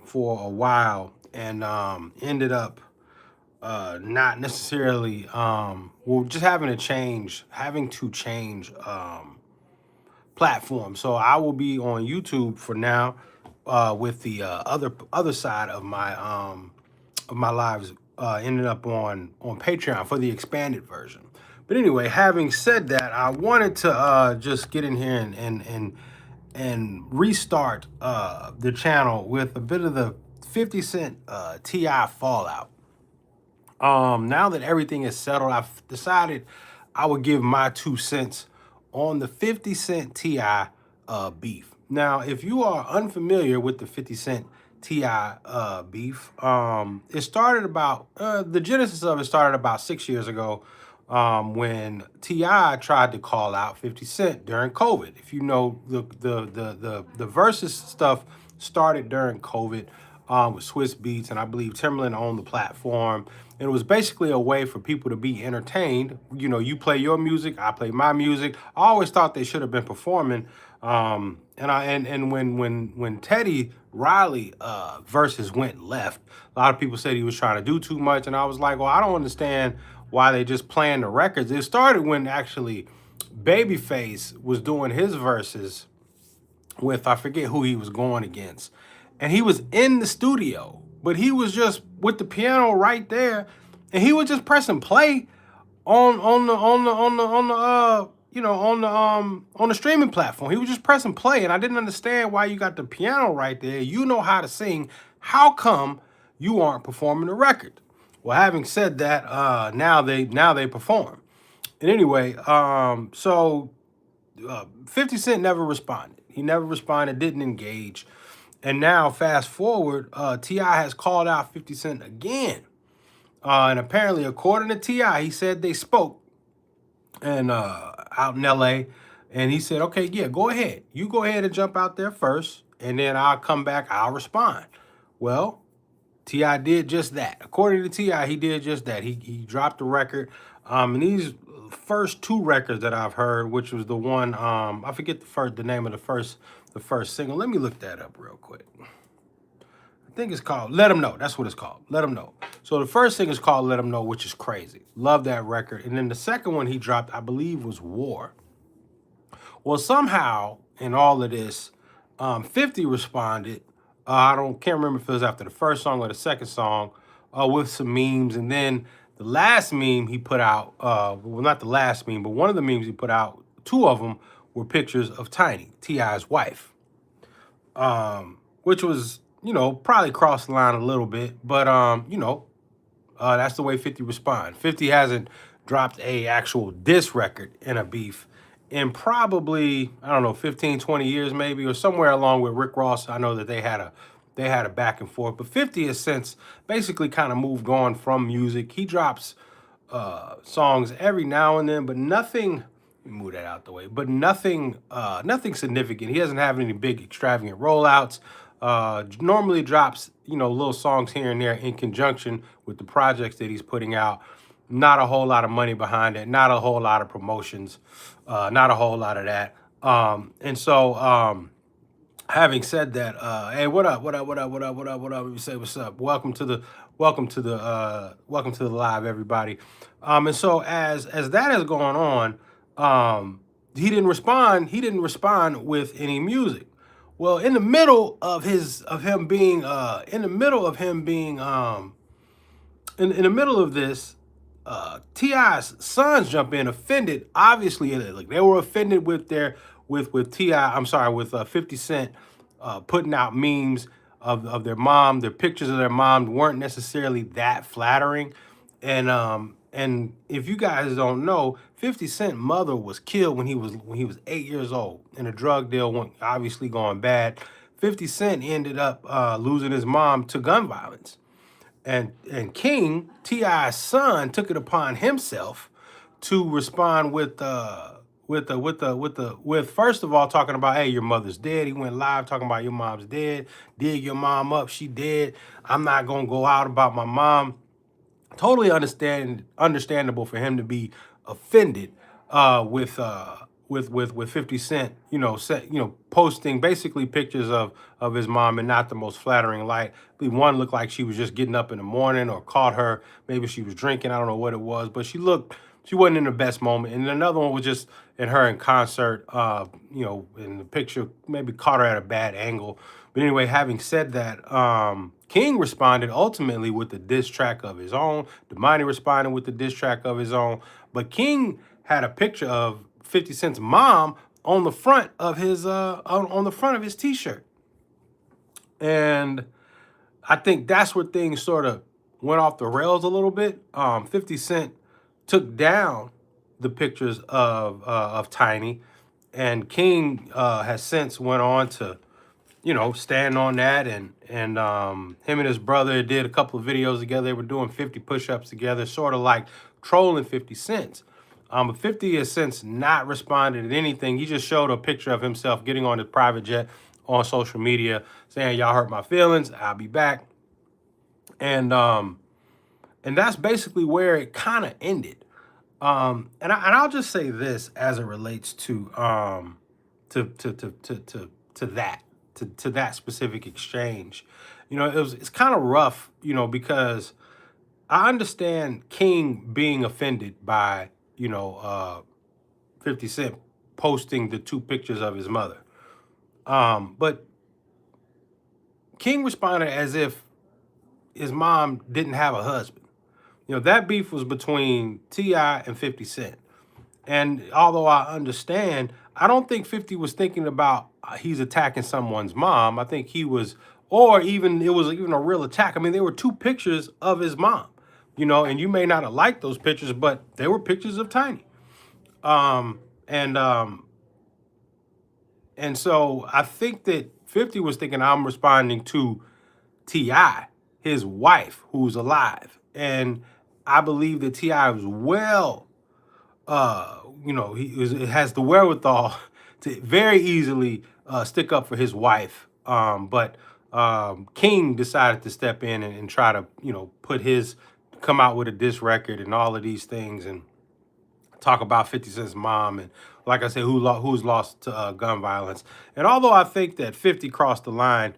for a while and ended up not necessarily well, just having to change platform. So I will be on YouTube for now, with the other side of my lives ended up on Patreon for the expanded version. But anyway, having said that, I wanted to just get in here and restart the channel with a bit of the 50 Cent Ti fallout. Now that everything is settled, I've decided I would give my 2 cents on the 50 Cent Ti beef. Now, if you are unfamiliar with the 50 Cent Ti beef, it started about the genesis of it started about 6 years ago, when Ti tried to call out 50 Cent during COVID. If you know, the versus stuff started during COVID, with Swiss Beats, and I believe Timberland owned the platform. And it was basically a way for people to be entertained. You know, you play your music, I play my music. I always thought they should have been performing. And when Teddy Riley versus went left, a lot of people said he was trying to do too much, and I was like, well, I don't understand why they just playing the records. It started when actually Babyface was doing his verses with, I forget who he was going against, and he was in the studio, but he was just with the piano right there, and he was just pressing play on the on the streaming platform. He was just pressing play, and I didn't understand why you got the piano right there. You know how to sing. How come you aren't performing the record? Well, having said that, now they perform. And anyway, so 50 Cent never responded. He never responded, didn't engage. And now, fast forward, T.I. has called out 50 Cent again. And apparently, according to T.I., he said they spoke and out in L.A. And he said, okay, yeah, go ahead. You go ahead and jump out there first, and then I'll come back, I'll respond. Well, T.I. did just that. According to T.I., he did just that. He dropped the record. And these first two records that I've heard, which was the one, I forget the name of the first single. Let me look that up real quick. I think it's called Let 'Em Know. That's what it's called. Let 'Em Know. So the first thing is called Let 'Em Know, which is crazy. Love that record. And then the second one he dropped, I believe, was War. Well, somehow in all of this, 50 responded. Can't remember if it was after the first song or the second song, with some memes. And then the last meme he put out, well, not the last meme, but one of the memes he put out, two of them were pictures of Tiny, T.I.'s wife, which was, probably crossed the line a little bit, but, that's the way 50 respond. 50 hasn't dropped a actual diss record in a beef in probably, I don't know, 15, 20 years maybe, or somewhere along with Rick Ross. I know that they had a back and forth, but 50 has since basically kind of moved on from music. He drops songs every now and then, but nothing, let me move that out the way, but nothing significant. He doesn't have any big extravagant rollouts. Normally drops, little songs here and there in conjunction with the projects that he's putting out. Not a whole lot of money behind it, not a whole lot of promotions, not a whole lot of that. And so, having said that, hey, what up? Let me say what's up. Welcome to the live, everybody. And so as that is going on, he didn't respond. He didn't respond with any music. Well, in the middle of him being in the middle of this, T.I.'s sons jump in, offended. Obviously, like they were offended with T.I. I'm sorry, with 50 Cent putting out memes of their mom. Their pictures of their mom weren't necessarily that flattering. And if you guys don't know, 50 Cent mother was killed when he was 8 years old, and a drug deal went obviously going bad. 50 Cent ended up losing his mom to gun violence. And King, T.I.'s son, took it upon himself to respond with first of all talking about, hey, your mother's dead. He went live talking about your mom's dead. Dig your mom up, she dead. I'm not gonna go out about my mom. Totally understandable for him to be offended with with 50 Cent, posting basically pictures of his mom in not the most flattering light. I believe one looked like she was just getting up in the morning or caught her. Maybe she was drinking. I don't know what it was, but she wasn't in the best moment. And another one was just in her in concert, in the picture, maybe caught her at a bad angle. But anyway, having said that, King responded ultimately with the diss track of his own. Domani responded with the diss track of his own. But King had a picture of 50 Cent's mom on the front of his on the front of his t-shirt. And I think that's where things sort of went off the rails a little bit. 50 Cent took down the pictures of Tiny, and King has since went on to, stand on that, and him and his brother did a couple of videos together. They were doing 50 push-ups together, sort of like trolling 50 Cent. But 50 has since not responded to anything. He just showed a picture of himself getting on his private jet on social media, saying, "Y'all hurt my feelings. I'll be back." And that's basically where it kind of ended. And I'll just say this as it relates to that specific exchange. It's kind of rough, because I understand King being offended by 50 Cent posting the two pictures of his mother. But King responded as if his mom didn't have a husband. That beef was between T.I. and 50 Cent. And although I understand, I don't think 50 was thinking about he's attacking someone's mom. I think he was, or even it was even a real attack. I mean, there were two pictures of his mom, and you may not have liked those pictures, but they were pictures of Tiny. And so I think that 50 was thinking I'm responding to T.I., his wife, who's alive. And I believe that T.I. was he has the wherewithal to very easily stick up for his wife. But King decided to step in and try to, come out with a diss record and all of these things, and talk about 50 Cent's mom, and like I said, who's lost to gun violence. And although I think that 50 crossed the line,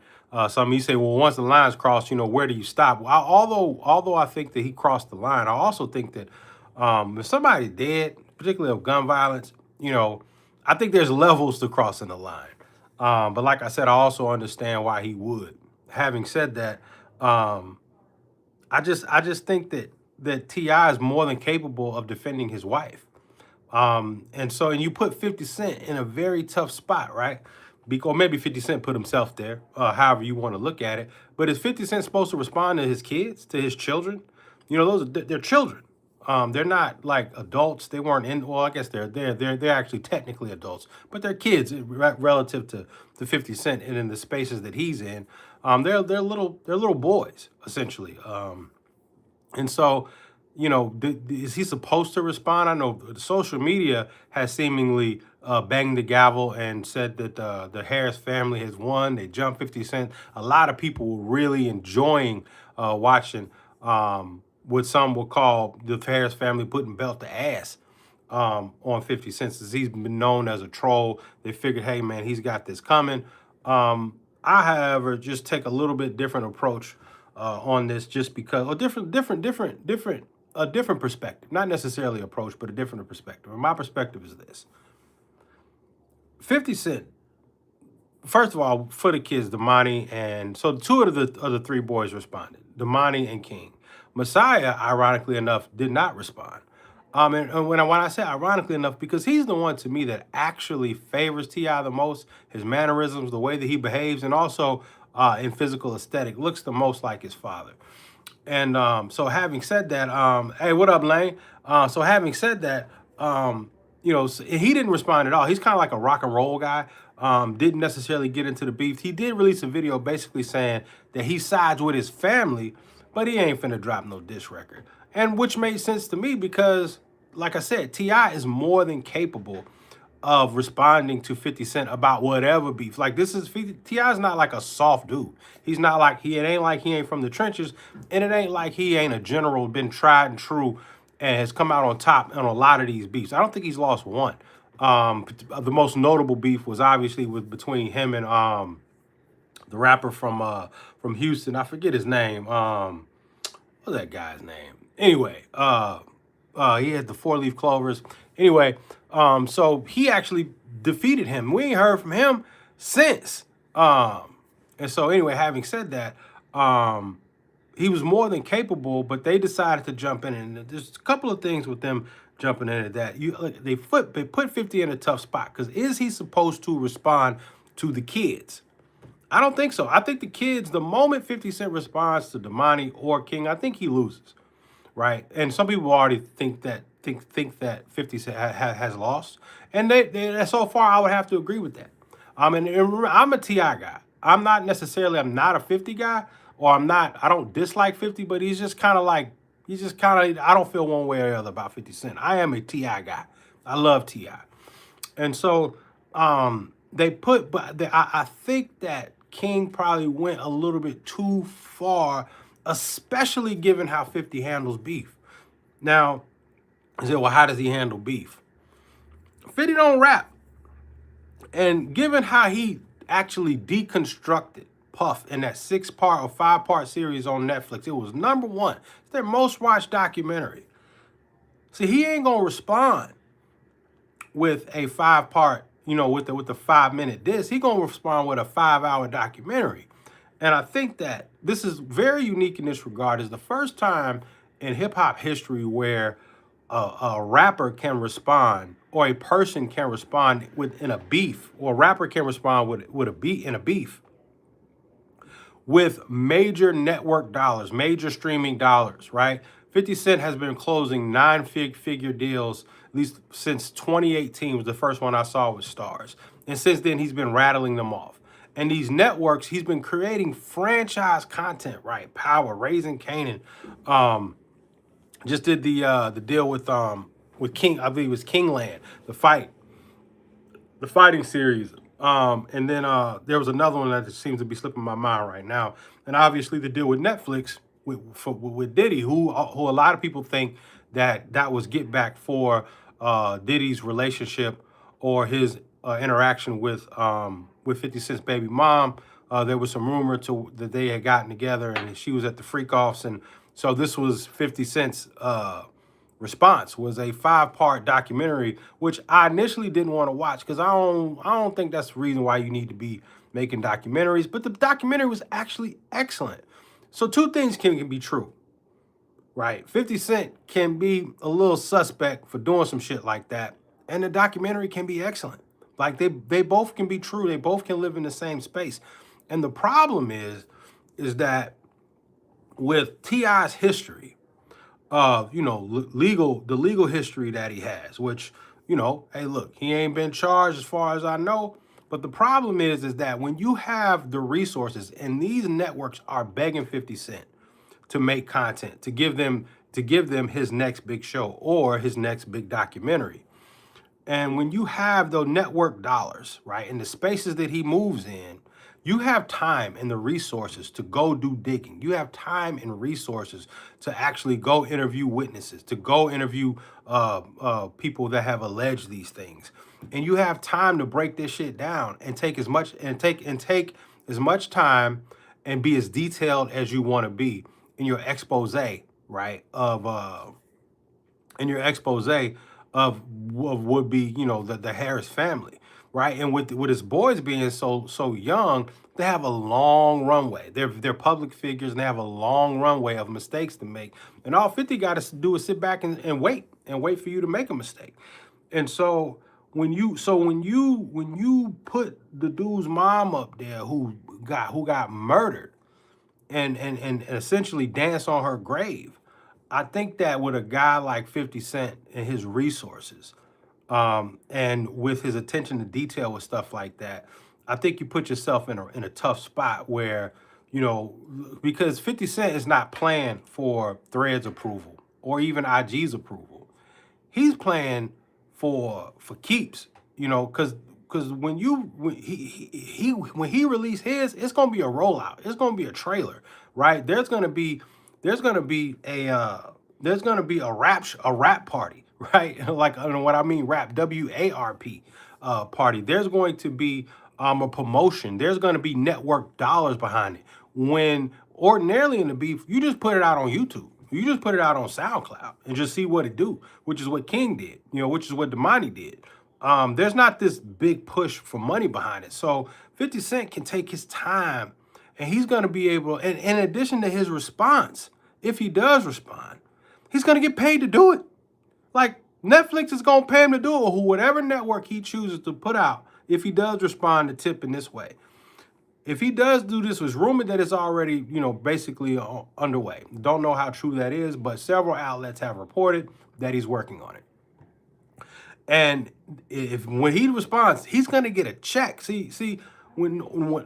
some of you say, well, once the line's crossed, where do you stop? Well, although I think that he crossed the line, I also think that if somebody dead, particularly of gun violence, I think there's levels to crossing the line. But like I said, I also understand why he would. Having said that, I just think that T.I. is more than capable of defending his wife. And you put 50 Cent in a very tough spot, right? Or maybe 50 Cent put himself there, however you want to look at it. But is 50 Cent supposed to respond to his kids, to his children? They're children. They're not like adults. They weren't in. Well, I guess they're actually technically adults, but they're kids relative to 50 Cent and in the spaces that he's in. They're little boys essentially. And so, is he supposed to respond? I know the social media has seemingly banged the gavel and said that the Harris family has won. They jumped 50 Cent. A lot of people were really enjoying watching what some will call the Harris family putting belt to ass on 50 Cent, since he's been known as a troll. They figured, hey, man, he's got this coming. I, however, just take a little bit different approach on this, just because, or a different perspective, not necessarily approach, but a different perspective. And my perspective is this: 50 Cent, first of all, for the kids, Domani, and so two of the three boys responded, Domani and King. Messiah, ironically enough, did not respond. And when I say ironically enough, because he's the one to me that actually favors T.I. the most. His mannerisms, the way that he behaves, and also in physical aesthetic, looks the most like his father. And so having said that, hey, what up, Lane? So having said that, he didn't respond at all. He's kind of like a rock and roll guy. Didn't necessarily get into the beef. He did release a video basically saying that he sides with his family, but he ain't finna drop no diss record. And which made sense to me because, like I said, T.I. is more than capable of responding to 50 Cent about whatever beef. Like, T.I. is not like a soft dude. He's not like, it ain't like he ain't from the trenches, and it ain't like he ain't a general, been tried and true, and has come out on top on a lot of these beefs. I don't think he's lost one. The most notable beef was obviously between him and the rapper from Houston. I forget his name. What's that guy's name? Anyway, he had the 4-leaf clovers. Anyway, so he actually defeated him. We ain't heard from him since. And so anyway, having said that, he was more than capable, but they decided to jump in, and there's a couple of things with them jumping into that. They put 50 in a tough spot, because is he supposed to respond to the kids? I don't think so. I think the kids, the moment 50 Cent responds to Domani or King, I think he loses, right? And some people already think that 50 Cent has lost, and they so far I would have to agree with that. And remember, I'm a Ti guy. I'm not a 50 guy, or I don't dislike 50, but he's just kind of like I don't feel one way or the other about 50 Cent. I am a Ti guy. I love Ti, and so I think that King probably went a little bit too far, especially given how 50 handles beef. Now, I said, well, how does he handle beef? 50 don't rap. And given how he actually deconstructed Puff in that 6-part or 5-part series on Netflix, it was #1. It's their most watched documentary. See, he ain't gonna respond with a 5-part, with the 5-minute disc. He gonna respond with a 5-hour documentary. And I think that this is very unique in this regard. It's the first time in hip hop history where a rapper can respond, or a person can respond in a beef, or a rapper can respond with a beat in a beef with major network dollars, major streaming dollars, right? 50 Cent has been closing 9-figure deals, at least since 2018 was the first one I saw with Stars. And since then, he's been rattling them off. And these networks, he's been creating franchise content, right? Power, Raising Kanan, just did the deal with King, I believe it was Kingland, the fighting series. And then there was another one that seems to be slipping my mind right now. And obviously the deal with Netflix with Diddy, who a lot of people think that was get back for Diddy's relationship, or his interaction with 50 Cent's baby mom. There was some rumor that they had gotten together, and she was at the freak offs, and so this was 50 Cent's response, was a 5-part documentary, which I initially didn't want to watch, because I don't think that's the reason why you need to be making documentaries. But the documentary was actually excellent. So 2 things can be true, right? 50 Cent can be a little suspect for doing some shit like that, and the documentary can be excellent. Like they both can be true. They both can live in the same space. And the problem is that with T.I.'s history, the legal history that he has, which, hey, look, he ain't been charged as far as I know. But the problem is that when you have the resources, and these networks are begging 50 Cent to make content, to give them his next big show or his next big documentary. And when you have the network dollars, right, in the spaces that he moves in, you have time and the resources to go do digging. You have time and resources to actually go interview witnesses, to go interview people that have alleged these things. And you have time to break this shit down and take as much time and be as detailed as you want to be in your expose, right, of what would be, the Harris family, right? And with his boys being so young, they have a long runway. They're public figures, and they have a long runway of mistakes to make. And all 50 got to do is sit back and wait for you to make a mistake. And so when you put the dude's mom up there who got murdered and essentially dance on her grave, I think that with a guy like 50 Cent and his resources, and with his attention to detail with stuff like that, I think you put yourself in a tough spot where, because 50 Cent is not playing for Threads approval or even IG's approval. He's playing for keeps, because when he released his, it's gonna be a rollout. It's gonna be a trailer, right? There's gonna be a rap party, right? Like what I mean, rap, WARP party. There's going to be a promotion. There's going to be network dollars behind it. When ordinarily in the beef, you just put it out on YouTube. You just put it out on SoundCloud and just see what it do, which is what King did, which is what Domani did. There's not this big push for money behind it. So 50 Cent can take his time and he's going to be able, and in addition to his response, if he does respond, he's going to get paid to do it. Like Netflix is going to pay him to do it, or whatever network he chooses to put out, if he does respond to Tip in this way. If he does do this, it's rumored that it's already, basically underway. Don't know how true that is, but several outlets have reported that he's working on it. And if when he responds, he's gonna get a check. See, when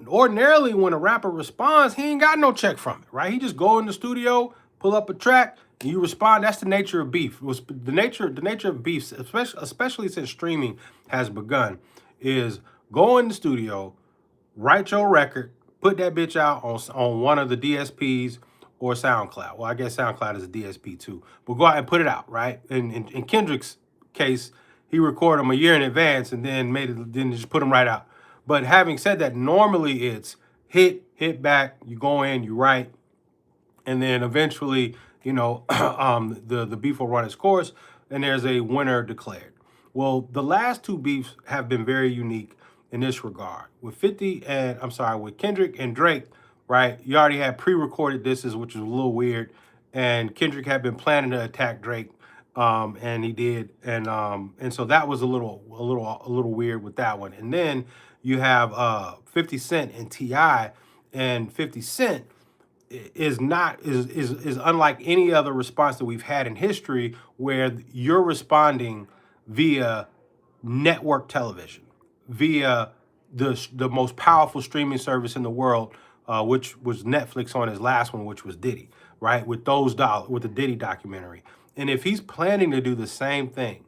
ordinarily when a rapper responds, he ain't got no check from it, right? He just go in the studio, pull up a track, and you respond. That's the nature of beef. It was the nature of beef, especially since streaming has begun, is go in the studio, write your record, put that bitch out on one of the DSPs or SoundCloud. Well, I guess SoundCloud is a DSP too, but go out and put it out, right? In Kendrick's case, he recorded them a year in advance and then just put them right out. But having said that, normally it's hit back, you go in, you write, and then eventually, the beef will run its course, and there's a winner declared. Well, the last two beefs have been very unique in this regard. With with Kendrick and Drake, right? You already had pre-recorded disses, which was a little weird, and Kendrick had been planning to attack Drake, and he did, and so that was a little weird with that one. And then you have 50 Cent and Ti, and 50 Cent is unlike any other response that we've had in history, where you're responding via network television, via the most powerful streaming service in the world, which was Netflix on his last one, which was Diddy, right? With the Diddy documentary. And if he's planning to do the same thing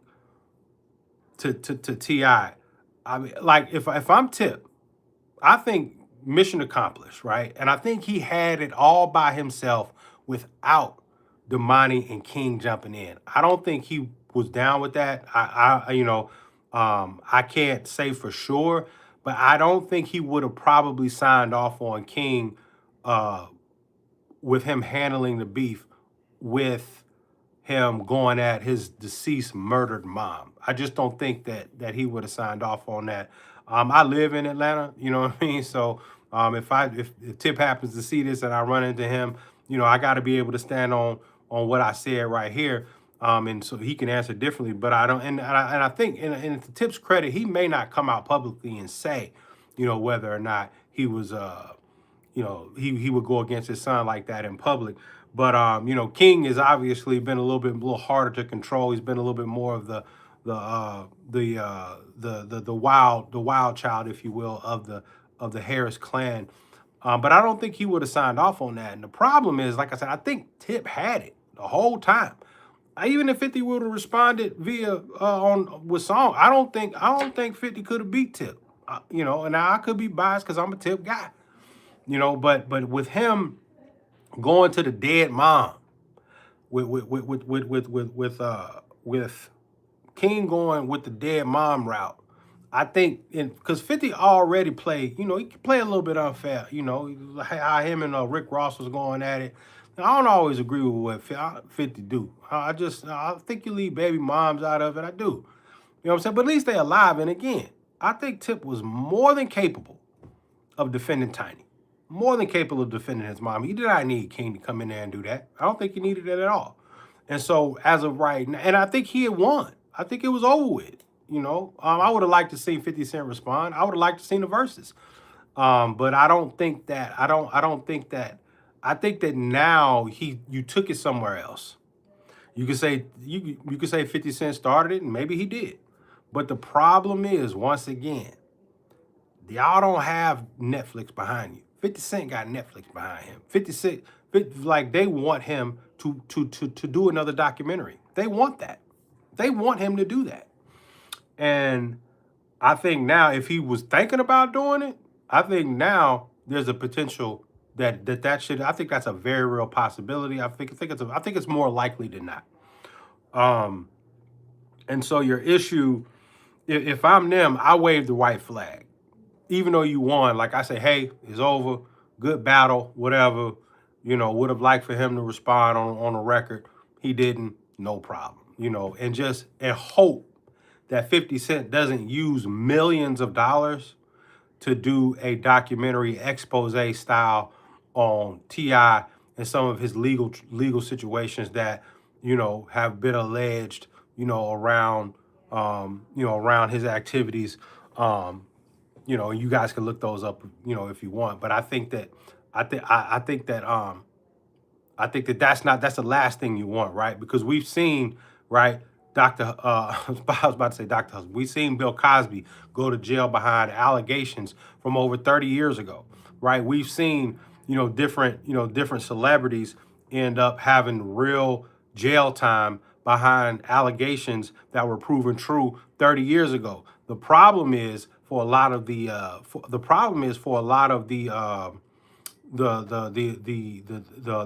to Ti, I mean, like if I'm Tip, I think mission accomplished, right? And I think he had it all by himself without Domani and King jumping in. I don't think he was down with that. I can't say for sure, but I don't think he would have probably signed off on King with him handling the beef with him going at his deceased murdered mom. I just don't think that he would have signed off on that. I live in Atlanta, you know what I mean? So if Tip happens to see this and I run into him, I got to be able to stand on what I said right here, and so he can answer differently. But I don't, and I think, and to Tip's credit, he may not come out publicly and say, whether or not he was, he would go against his son like that in public. But King has obviously been a little harder to control. He's been a little bit more of the wild child, if you will, of the Harris clan. But I don't think he would have signed off on that. And the problem is, like I said, I think Tip had it the whole time. Even if 50 would have responded via with song, I don't think 50 could have beat Tip. And now I could be biased because I'm a Tip guy. But with him going to the dead mom, with King going with the dead mom route, I think, because 50 already played, he could play a little bit unfair, how him and Rick Ross was going at it. Now, I don't always agree with what 50 do. I think you leave baby moms out of it. I do. You know what I'm saying? But at least they alive. And again, I think Tip was more than capable of defending Tiny. More than capable of defending his mom. He did not need King to come in there and do that. I don't think he needed that at all. And so as of right now, and I think he had won. I think it was over with. I would have liked to see 50 Cent respond. I would have liked to see the verses. But I don't think that. I think that now you took it somewhere else. You could say 50 Cent started it, and maybe he did. But the problem is, once again, y'all don't have Netflix behind you. 50 Cent got Netflix behind him. 50 Cent, like, they want him to do another documentary. They want that. They want him to do that. And I think now, if he was thinking about doing it, I think now there's a potential that should. I think that's a very real possibility. I think it's more likely than not. And so your issue, if I'm them, I wave the white flag. Even though you won, like I say, hey, it's over, good battle, whatever. Would have liked for him to respond on a record. He didn't, no problem. And hope that 50 Cent doesn't use millions of dollars to do a documentary expose style on T.I. and some of his legal situations that have been alleged around his activities. You guys can look those up if you want, but I think that that's the last thing you want, right? Because we've seen, right, Dr. I was about to say Dr. Husband. We've seen Bill Cosby go to jail behind allegations from over 30 years ago, right? We've seen, different celebrities end up having real jail time behind allegations that were proven true 30 years ago. The problem is for a lot of the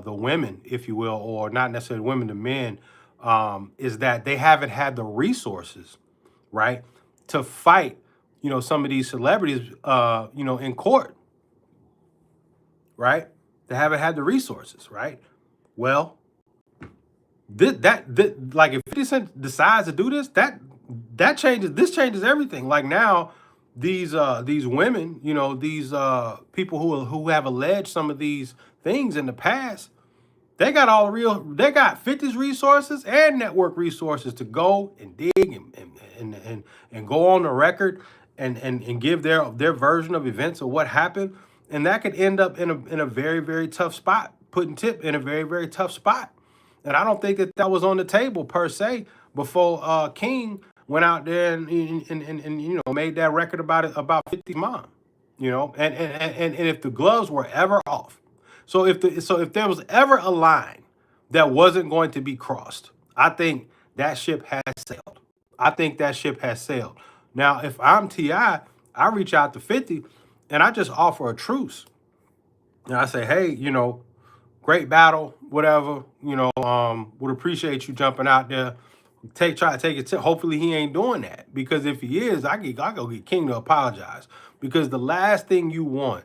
women, if you will, or not necessarily women, the men, is that they haven't had the resources, right, to fight, some of these celebrities, in court, right? They haven't had the resources, right? Well, like if 50 Cent decides to do this, this changes everything. Like now, these women, these people who have alleged some of these things in the past, they got 50's resources and network resources to go and dig and go on the record and give their version of events of what happened. And that could end up in a very, very tough spot, putting Tip in a very, very tough spot. And I don't think that was on the table per se before King went out there and made that record about 50's mom. And if the gloves were ever off, so if there was ever a line that wasn't going to be crossed, I think that ship has sailed. I think that ship has sailed. Now, if I'm Ti, I reach out to 50 and I just offer a truce. And I say, hey, great battle, whatever. Would appreciate you jumping out there. Try to take it. Hopefully he ain't doing that, because if he is, I go get King to apologize, because the last thing you want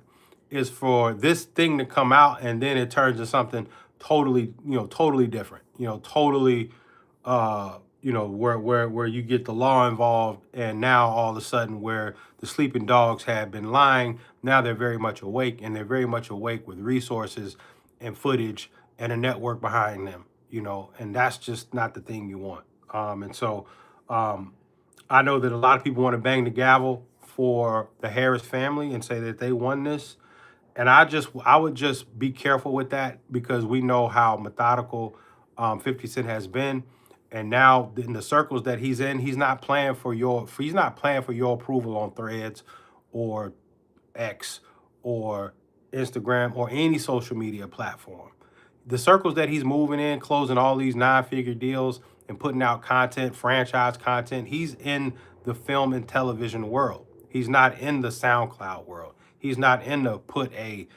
is for this thing to come out and then it turns into something totally different. Totally where you get the law involved, and now all of a sudden where the sleeping dogs had been lying, now they're very much awake, and they're very much awake with resources and footage and a network behind them, and that's just not the thing you want. And so I know that a lot of people want to bang the gavel for the Harris family and say that they won this. And I would just be careful with that, because we know how methodical 50 Cent has been. And now in the circles that he's in, he's not playing for your approval on Threads or X or Instagram or any social media platform. The circles that he's moving in, closing all these 9-figure deals and putting out content, franchise content, he's in the film and television world. He's not in the SoundCloud world. He's not in the put a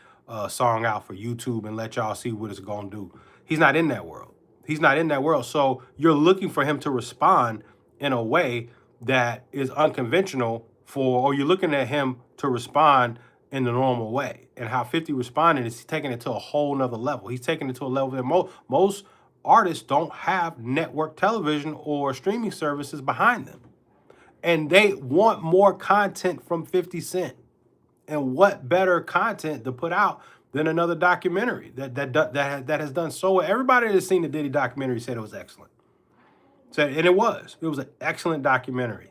song out for YouTube and let y'all see what it's gonna do. He's not in that world. He's not in that world. So you're looking for him to respond in a way that is unconventional or you're looking at him to respond in the normal way. And how 50 responded is taking it to a whole nother level. He's taking it to a level that most artists don't have network television or streaming services behind them. And they want more content from 50 Cent. And what better content to put out than another documentary that has done so well? Everybody that's seen the Diddy documentary said it was excellent. And it was. It was an excellent documentary.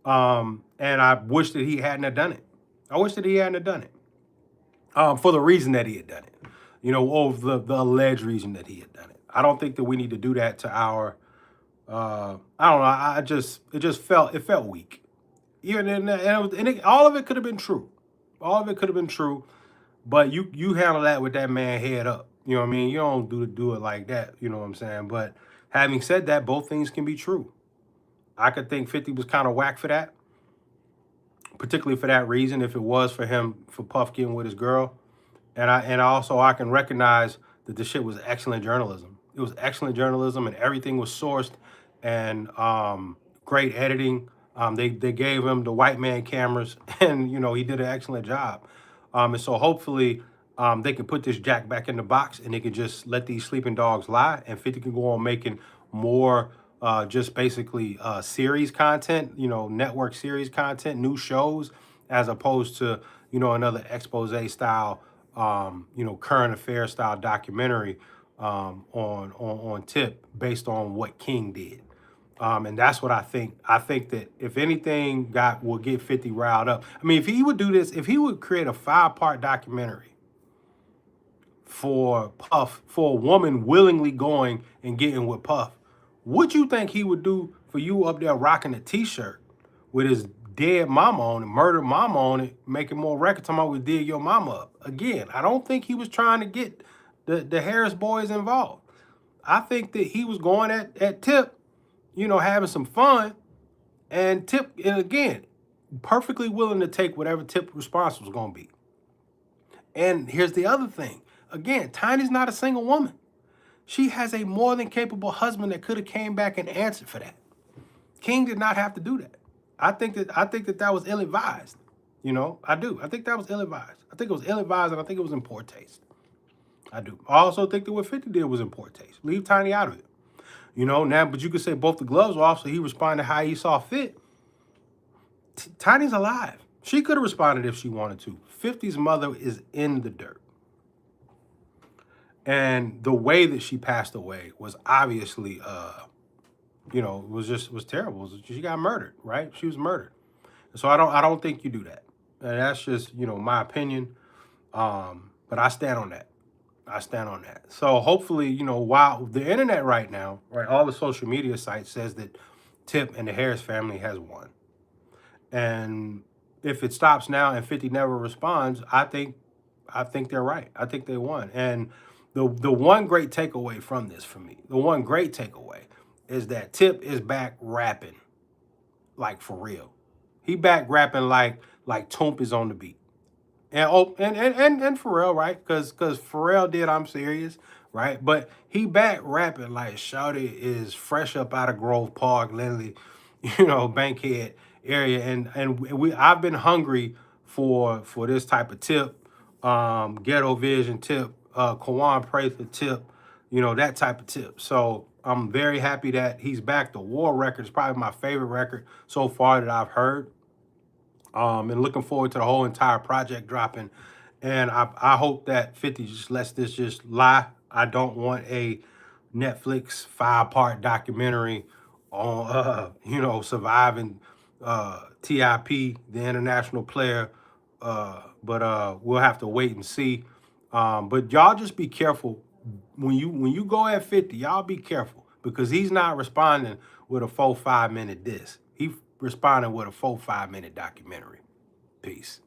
And I wish that he hadn't have done it. I wish that he hadn't have done it. For the reason that he had done it. Or the alleged reason that he had done it. I don't think that we need to do that to our I don't know. It just felt weak. Even all of it could have been true. All of it could have been true, but you handle that with that man head up. You know what I mean? You don't do it like that. You know what I'm saying? But having said that, both things can be true. I could think 50 was kind of whack for that, particularly for that reason. If it was for Puff getting with his girl, and I can recognize that the shit was excellent journalism. It was excellent journalism, and everything was sourced and great editing. They gave him the white man cameras, and he did an excellent job. And so hopefully they can put this Jack back in the box, and they can just let these sleeping dogs lie, and 50 can go on making more just basically series content, network series content, new shows, as opposed to another expose style, current affair style documentary on Tip based on what King did. And that's what I think. I think that if anything will get 50 riled up. I mean, if he would do this, if he would create a 5-part documentary for Puff, for a woman willingly going and getting with Puff, what you think he would do for you up there rocking a t-shirt with his dead mama on it, murdered mama on it, making more records talking about we dig your mama up? Again, I don't think he was trying to get the Harris boys involved. I think that he was going at Tip, having some fun, and Tip, and again, perfectly willing to take whatever Tip response was going to be. And here's the other thing. Again, Tiny's not a single woman. She has a more than capable husband that could have came back and answered for that. King did not have to do that. I think that was ill-advised. I do. I think that was ill-advised. I think it was ill-advised, and I think it was in poor taste. I do. I also think that what 50 did was in poor taste. Leave Tiny out of it. Now, but you could say both the gloves were off, so he responded how he saw fit. Tiny's alive. She could have responded if she wanted to. 50's mother is in the dirt. And the way that she passed away was obviously, was terrible. She got murdered, right? She was murdered. So I don't think you do that. And that's just, my opinion. But I stand on that. I stand on that. So hopefully, while the internet right now, right, all the social media sites says that Tip and the Harris family has won. And if it stops now and 50 never responds, I think they're right. I think they won. And the one great takeaway from this for me, the one great takeaway is that Tip is back rapping like for real. He back rapping like Toomp is on the beat. And Pharrell, right? Because Pharrell did I'm Serious, right? But he back rapping like Shawty is fresh up out of Grove Park, literally, Bankhead area. And I've been hungry for this type of Tip, Ghetto Vision Tip, Kawan Prather Tip, that type of Tip. So I'm very happy that he's back. The War record is probably my favorite record so far that I've heard. And looking forward to the whole entire project dropping. And I hope that 50 just lets this just lie. I don't want a Netflix 5-part documentary on, surviving TIP, the international player. But we'll have to wait and see. But y'all just be careful when you go at 50. Y'all be careful, because he's not responding with a 4-5 minute diss. He responding with a 4-5 minute documentary. Peace.